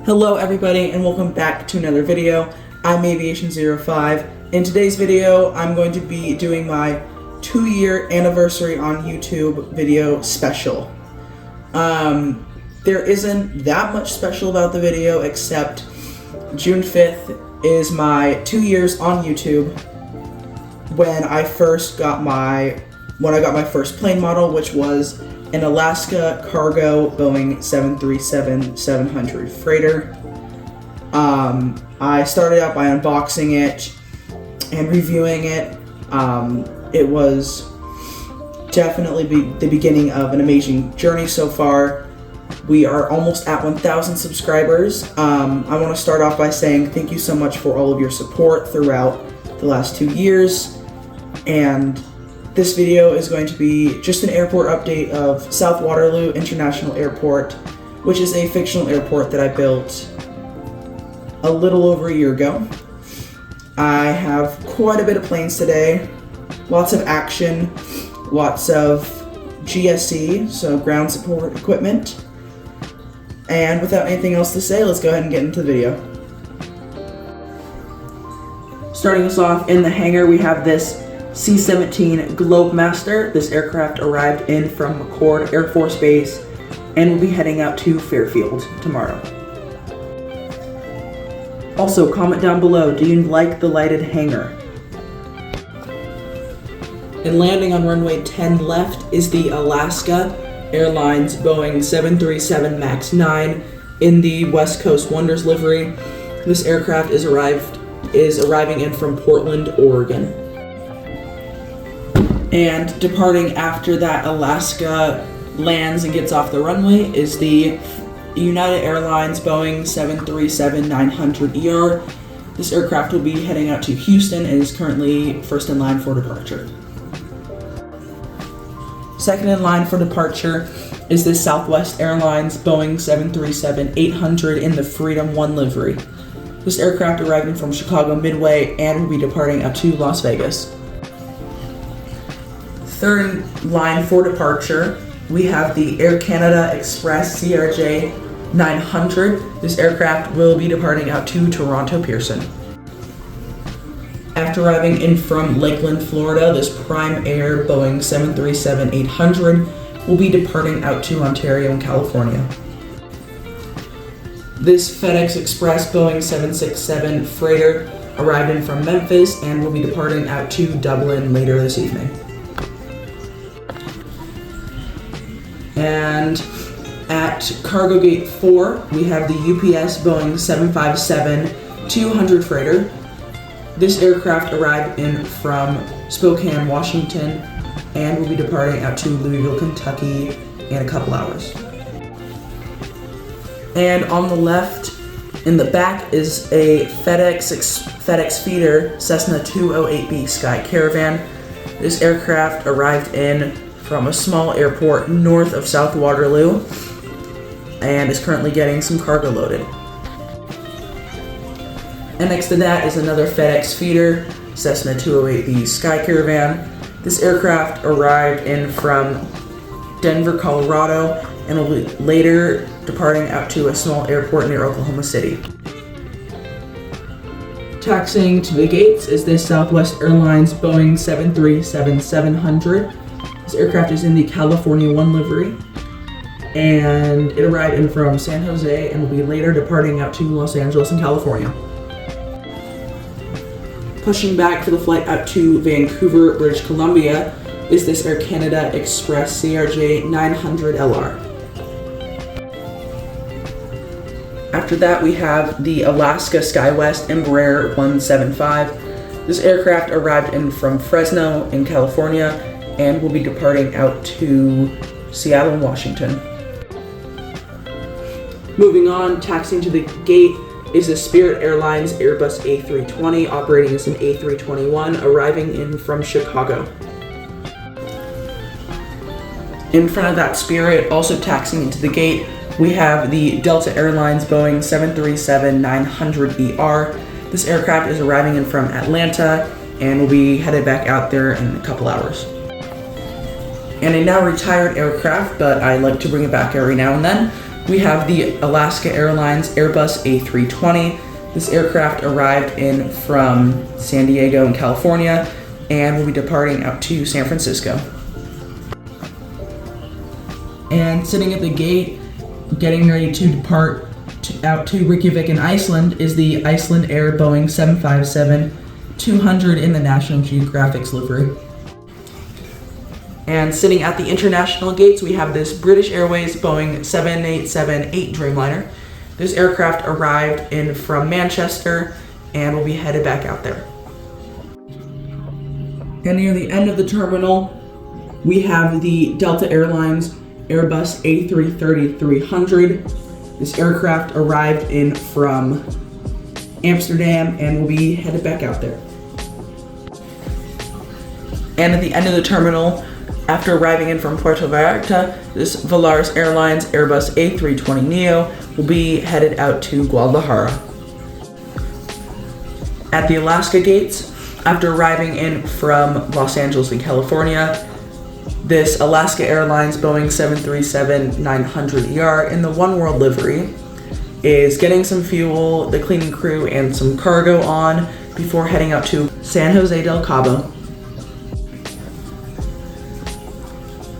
Hello everybody and welcome back to another video. I'm Aviation05. In today's video, I'm going to be doing my 2-year anniversary on YouTube video special. There isn't that much special about the video except June 5th is my 2 years on YouTube when I got my first plane model, which was an Alaska cargo Boeing 737-700 freighter. I started out by unboxing it and reviewing it. It was definitely the beginning of an amazing journey so far. We are almost at 1,000 subscribers. I want to start off by saying thank you so much for all of your support throughout the last 2 years. And this video is going to be just an airport update of South Waterloo International Airport, which is a fictional airport that I built a little over a year ago. I have quite a bit of planes today, lots of action, lots of GSE, so ground support equipment. And without anything else to say, let's go ahead and get into the video. Starting us off in the hangar, we have this C-17 Globemaster. This aircraft arrived in from McCord Air Force Base and will be heading out to Fairfield tomorrow. Also, comment down below, do you like the lighted hangar? And landing on runway 10 left is the Alaska Airlines Boeing 737 MAX 9 in the West Coast Wonders livery. This aircraft is arriving in from Portland, Oregon. And departing after that Alaska lands and gets off the runway is the United Airlines Boeing 737-900ER. This aircraft will be heading out to Houston and is currently first in line for departure. Second in line for departure is the Southwest Airlines Boeing 737-800 in the Freedom 1 livery. This aircraft arriving from Chicago Midway and will be departing out to Las Vegas. Third in line for departure, we have the Air Canada Express CRJ 900. This aircraft will be departing out to Toronto Pearson. After arriving in from Lakeland, Florida, this Prime Air Boeing 737-800 will be departing out to Ontario and California. This FedEx Express Boeing 767 freighter arrived in from Memphis and will be departing out to Dublin later this evening. And at Cargo Gate 4, we have the UPS Boeing 757-200 freighter. This aircraft arrived in from Spokane, Washington, and will be departing out to Louisville, Kentucky in a couple hours. And on the left, in the back, is a FedEx feeder Cessna 208B Sky Caravan. This aircraft arrived in from a small airport north of South Waterloo and is currently getting some cargo loaded. And next to that is another FedEx feeder, Cessna 208B Sky Caravan. This aircraft arrived in from Denver, Colorado and will be later departing out to a small airport near Oklahoma City. Taxiing to the gates is this Southwest Airlines Boeing 737-700. This aircraft is in the California 1 livery, and it arrived in from San Jose and will be later departing out to Los Angeles in California. Pushing back for the flight out to Vancouver, British Columbia, is this Air Canada Express CRJ 900LR. After that, we have the Alaska SkyWest Embraer 175. This aircraft arrived in from Fresno in California and will be departing out to Seattle, Washington. Moving on, taxiing to the gate is the Spirit Airlines Airbus A320, operating as an A321, arriving in from Chicago. In front of that Spirit, also taxiing into the gate, we have the Delta Airlines Boeing 737-900ER. This aircraft is arriving in from Atlanta and will be headed back out there in a couple hours. And a now retired aircraft, but I like to bring it back every now and then, we have the Alaska Airlines Airbus A320. This aircraft arrived in from San Diego in California and will be departing out to San Francisco. And sitting at the gate, getting ready to depart out to Reykjavik in Iceland is the Iceland Air Boeing 757-200 in the National Geographic's livery. And sitting at the international gates, we have this British Airways Boeing 787-8 Dreamliner. This aircraft arrived in from Manchester and will be headed back out there. And near the end of the terminal, we have the Delta Airlines Airbus A330-300. This aircraft arrived in from Amsterdam and will be headed back out there. And at the end of the terminal, after arriving in from Puerto Vallarta, this Volaris Airlines Airbus A320neo will be headed out to Guadalajara. At the Alaska gates, after arriving in from Los Angeles in California, this Alaska Airlines Boeing 737-900ER in the One World livery is getting some fuel, the cleaning crew, and some cargo on before heading out to San Jose del Cabo.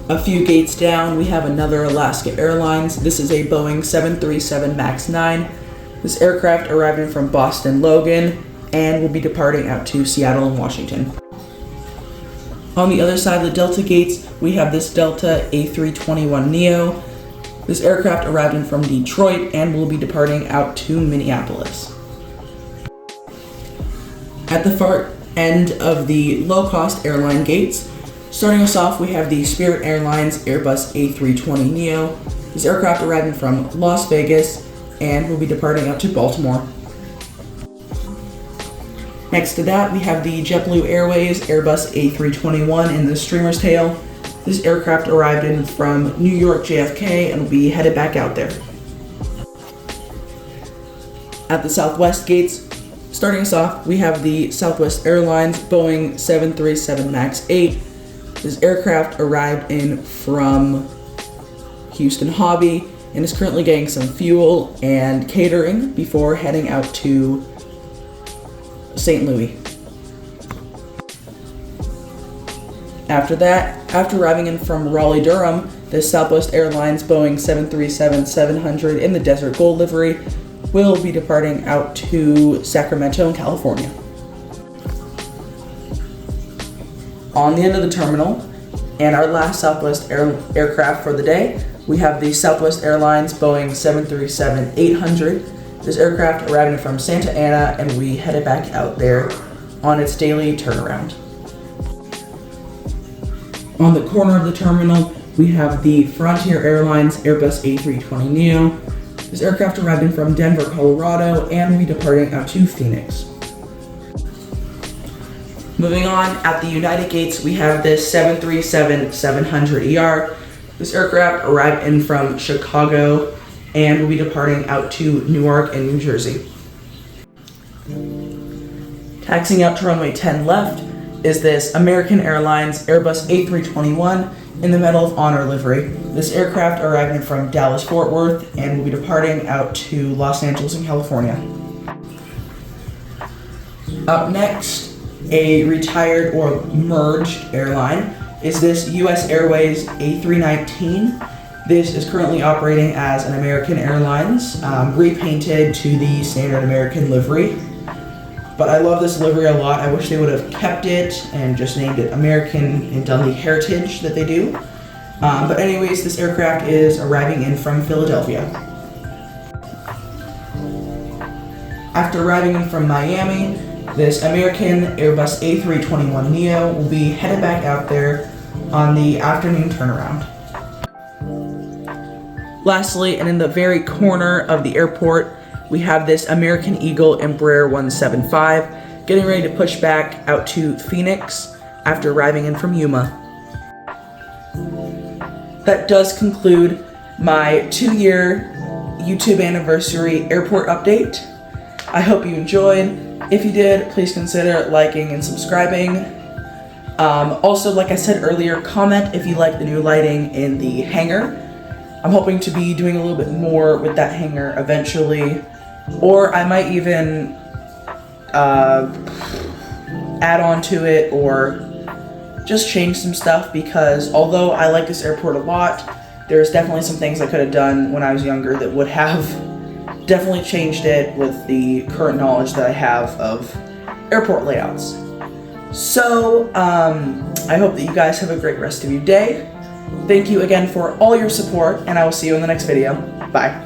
A few gates down, we have another Alaska Airlines. This is a Boeing 737 MAX 9. This aircraft arriving from Boston Logan and will be departing out to Seattle and Washington. On the other side of the Delta gates, we have this Delta A321neo. This aircraft arrived in from Detroit and will be departing out to Minneapolis. At the far end of the low-cost airline gates, starting us off, we have the Spirit Airlines Airbus A320neo. This aircraft arriving from Las Vegas and will be departing out to Baltimore. Next to that, we have the JetBlue Airways Airbus A321 in the streamer's tail. This aircraft arrived in from New York JFK and will be headed back out there. At the Southwest gates, starting us off, we have the Southwest Airlines Boeing 737 MAX 8. This aircraft arrived in from Houston Hobby and is currently getting some fuel and catering before heading out to St. Louis. After that, after arriving in from Raleigh-Durham, the Southwest Airlines Boeing 737-700 in the Desert Gold livery will be departing out to Sacramento in California. On the end of the terminal, and our last Southwest aircraft for the day, we have the Southwest Airlines Boeing 737-800. This aircraft arriving from Santa Ana and we headed back out there on its daily turnaround. On the corner of the terminal, we have the Frontier Airlines Airbus A320neo. This aircraft arrived in from Denver, Colorado, and will be departing out to Phoenix. Moving on, at the United Gates, we have this 737-700ER. This aircraft arrived in from Chicago and will be departing out to Newark and New Jersey. Taxiing out to runway 10 left is this American Airlines Airbus A321 in the Medal of Honor livery. This aircraft arriving from Dallas-Fort Worth and will be departing out to Los Angeles in California. Up next, a retired or merged airline is this US Airways A319. This is currently operating as an American Airlines, repainted to the standard American livery. But I love this livery a lot. I wish they would have kept it and just named it American and done the heritage that they do. But anyways, this aircraft is arriving in from Philadelphia. After arriving in from Miami, this American Airbus A321neo will be headed back out there on the afternoon turnaround. Lastly, and in the very corner of the airport, we have this American Eagle Embraer 175 getting ready to push back out to Phoenix after arriving in from Yuma. That does conclude my 2-year YouTube anniversary airport update. I hope you enjoyed. If you did, please consider liking and subscribing. Also, like I said earlier, comment if you like the new lighting in the hangar. I'm hoping to be doing a little bit more with that hangar eventually, or I might even add on to it or just change some stuff, because although I like this airport a lot, there's definitely some things I could have done when I was younger that would have definitely changed it with the current knowledge that I have of airport layouts. So, I hope that you guys have a great rest of your day. Thank you again for all your support, and I will see you in the next video. Bye.